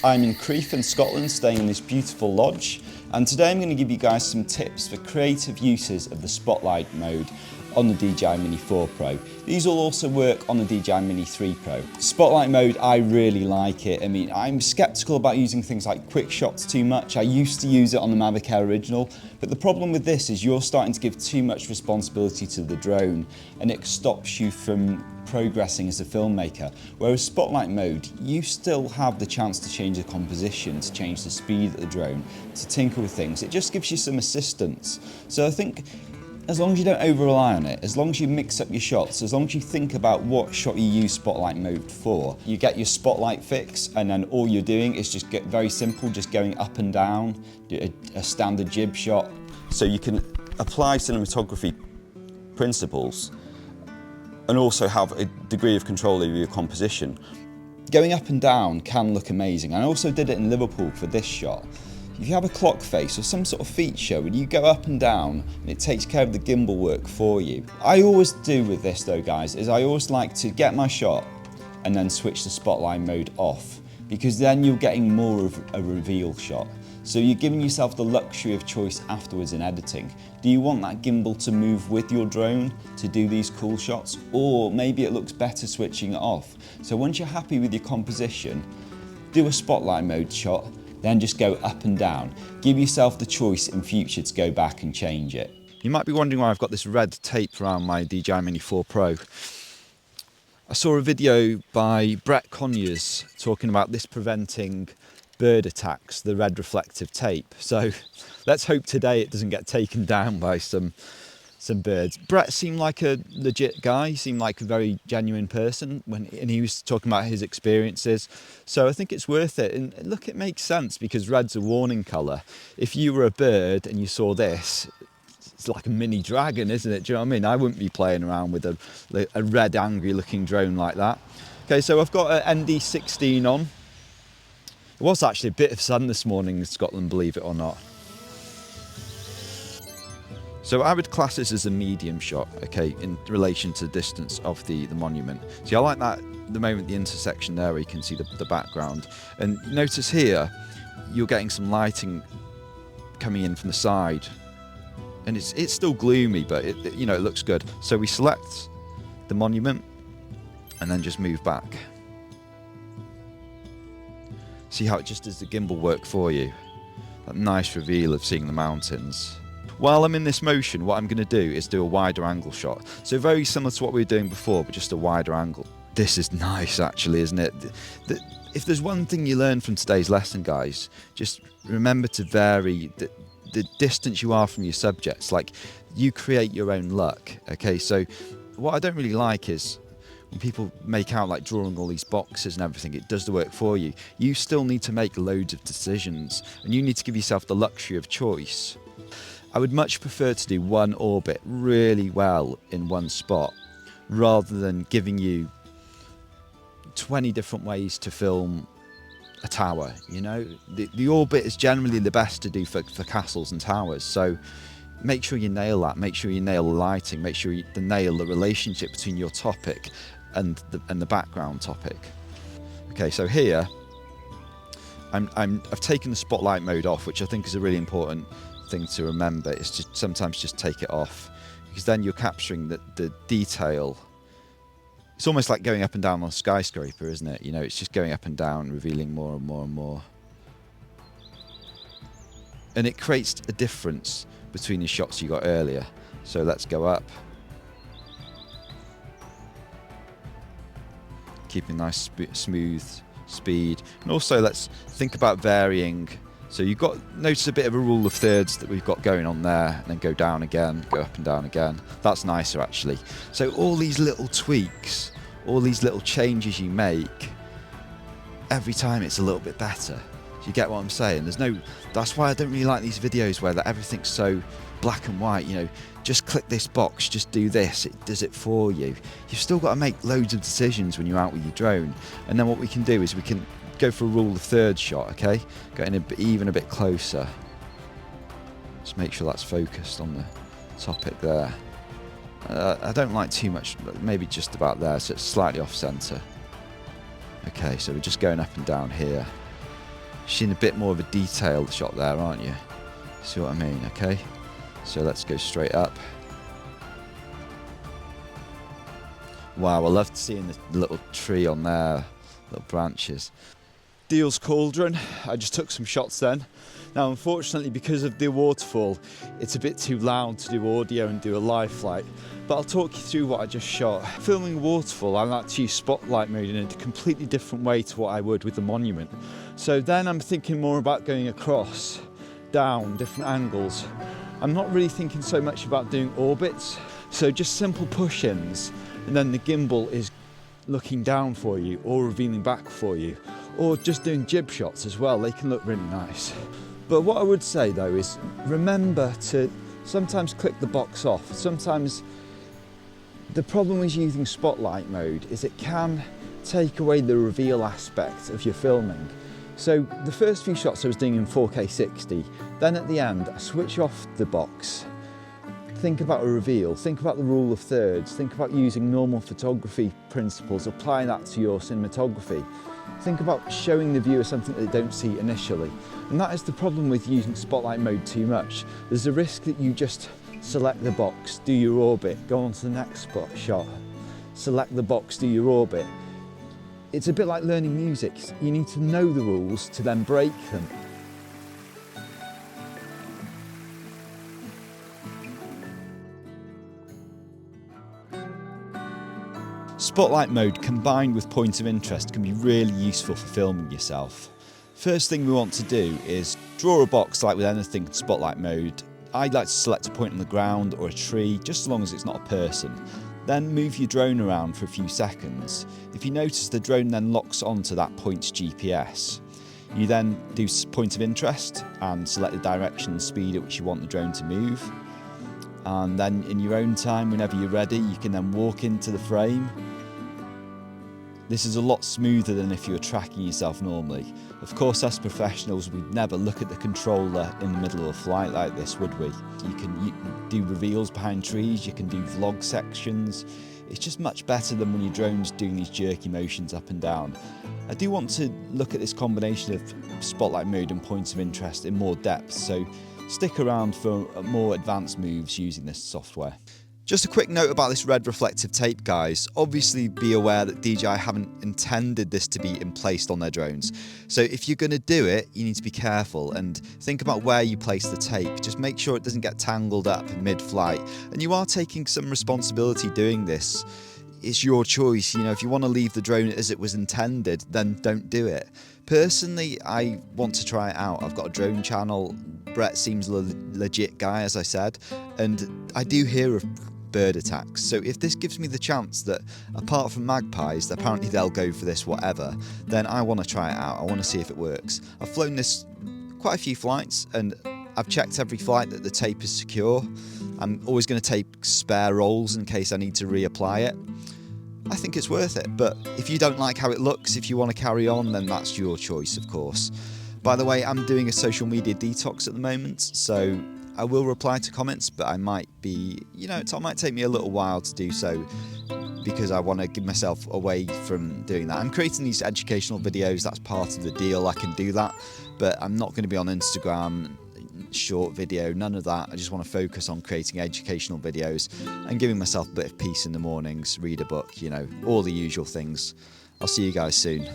I'm in Crieff in Scotland, staying in this beautiful lodge, and today I'm going to give you guys some tips for creative uses of the spotlight mode on the DJI Mini 4 Pro. These will also work on the DJI Mini 3 Pro. Spotlight mode, I really like it. I mean, I'm skeptical about using things like quick shots too much. I used to use it on the Mavic Air Original, but the problem with this is you're starting to give too much responsibility to the drone and it stops you from progressing as a filmmaker. Whereas spotlight mode, you still have the chance to change the composition, to change the speed of the drone, to tinker with things. It just gives you some assistance. So I think as long as you don't over-rely on it, as long as you mix up your shots, as long as you think about what shot you use spotlight mode for, you get your spotlight fix, and then all you're doing is just get very simple, just going up and down, do a standard jib shot. So you can apply cinematography principles and also have a degree of control over your composition. Going up and down can look amazing. I also did it in Liverpool for this shot. If you have a clock face or some sort of feature when you go up and down and it takes care of the gimbal work for you. I always do with this though guys, is I always like to get my shot and then switch the spotlight mode off, because then you're getting more of a reveal shot. So you're giving yourself the luxury of choice afterwards in editing. Do you want that gimbal to move with your drone to do these cool shots? Or maybe it looks better switching it off. So once you're happy with your composition, do a spotlight mode shot, then just go up and down. Give yourself the choice in future to go back and change it. You might be wondering why I've got this red tape around my DJI Mini 4 Pro. I saw a video by Brett Conyers talking about this preventing bird attacks, the red reflective tape. So let's hope today it doesn't get taken down by some birds. Brett seemed like a legit guy, he seemed like a very genuine person and he was talking about his experiences. So I think it's worth it. And look, it makes sense because red's a warning colour. If you were a bird and you saw this, it's like a mini dragon, isn't it? Do you know what I mean? I wouldn't be playing around with a red angry looking drone like that. Okay, so I've got an ND16 on. It was actually a bit of sun this morning in Scotland, believe it or not. So I would class this as a medium shot, okay, in relation to the distance of the monument. See, I like that, the moment the intersection there where you can see the background. And notice here, you're getting some lighting coming in from the side. And it's still gloomy, but it looks good. So we select the monument and then just move back. See how it just does the gimbal work for you. That nice reveal of seeing the mountains. While I'm in this motion, what I'm going to do is do a wider angle shot. So very similar to what we were doing before, but just a wider angle. This is nice actually, isn't it? If there's one thing you learn from today's lesson, guys, just remember to vary the distance you are from your subjects. Like, you create your own luck, okay? So what I don't really like is when people make out like drawing all these boxes and everything, it does the work for you. You still need to make loads of decisions and you need to give yourself the luxury of choice. I would much prefer to do one orbit really well in one spot rather than giving you 20 different ways to film a tower, you know? The orbit is generally the best to do for castles and towers, so make sure you nail that, make sure you nail the lighting, make sure you nail the relationship between your topic and the background topic. Okay, so here, I've taken the spotlight mode off, which I think is a really important thing to remember, is to sometimes just take it off, because then you're capturing the detail. It's almost like going up and down on a skyscraper, isn't it? You know, it's just going up and down, revealing more and more and more. And it creates a difference between the shots you got earlier. So let's go up. Keeping nice smooth speed. And also let's think about varying. So you've got, notice a bit of a rule of thirds that we've got going on there, and then go down again, go up and down again. That's nicer actually. So all these little tweaks, all these little changes you make, every time it's a little bit better. Do you get what I'm saying? That's why I don't really like these videos where everything's so black and white, you know, just click this box, just do this, it does it for you. You've still got to make loads of decisions when you're out with your drone. And then what we can do is we can go for a rule of thirds shot, okay? Getting even a bit closer. Just make sure that's focused on the topic there. I don't like too much, maybe just about there, so it's slightly off center. Okay, so we're just going up and down here. seeing a bit more of a detailed shot there, aren't you? See what I mean? Okay, so let's go straight up. Wow, I loved seeing the little tree on there, little branches. Deal's Cauldron, I just took some shots then. Now unfortunately, because of the waterfall, it's a bit too loud to do audio and do a live flight, but I'll talk you through what I just shot. Filming a waterfall, I like to use spotlight mode in a completely different way to what I would with the monument. So then I'm thinking more about going across, down, different angles. I'm not really thinking so much about doing orbits, so just simple push-ins, and then the gimbal is looking down for you or revealing back for you, or just doing jib shots as well. They can look really nice. But what I would say though is remember to sometimes click the box off. Sometimes the problem with using spotlight mode is it can take away the reveal aspect of your filming. So the first few shots I was doing in 4K 60, then at the end I switch off the box, think about a reveal, think about the rule of thirds, think about using normal photography principles, apply that to your cinematography. Think about showing the viewer something that they don't see initially. And that is the problem with using spotlight mode too much. There's a risk that you just select the box, do your orbit, go on to the next spot shot, select the box, do your orbit. It's a bit like learning music. You need to know the rules to then break them. Spotlight mode combined with point of interest can be really useful for filming yourself. First thing we want to do is draw a box like with anything in spotlight mode. I'd like to select a point on the ground or a tree, just as long as it's not a person. Then move your drone around for a few seconds. If you notice the drone then locks onto that point's GPS. You then do point of interest and select the direction and speed at which you want the drone to move. And then in your own time, whenever you're ready, you can then walk into the frame. This is a lot smoother than if you were tracking yourself normally. Of course, as professionals, we'd never look at the controller in the middle of a flight like this, would we? You can do reveals behind trees, you can do vlog sections. It's just much better than when your drone's doing these jerky motions up and down. I do want to look at this combination of spotlight mode and points of interest in more depth, so stick around for more advanced moves using this software. Just a quick note about this red reflective tape, guys. Obviously be aware that DJI haven't intended this to be placed on their drones. So if you're going to do it, you need to be careful and think about where you place the tape. Just make sure it doesn't get tangled up mid-flight. And you are taking some responsibility doing this. It's your choice. You know, if you want to leave the drone as it was intended, then don't do it. Personally, I want to try it out. I've got a drone channel. Brett seems a legit guy, as I said, and I do hear of bird attacks. So if this gives me the chance that, apart from magpies, apparently they'll go for this whatever, then I want to try it out. I want to see if it works. I've flown this quite a few flights and I've checked every flight that the tape is secure. I'm always going to take spare rolls in case I need to reapply it. I think it's worth it, but if you don't like how it looks, if you want to carry on, then that's your choice, of course. By the way, I'm doing a social media detox at the moment, so I will reply to comments, but I might be, it might take me a little while to do so because I want to give myself away from doing that. I'm creating these educational videos, that's part of the deal, I can do that, but I'm not going to be on Instagram, short video, none of that. I just want to focus on creating educational videos and giving myself a bit of peace in the mornings, read a book, all the usual things. I'll see you guys soon.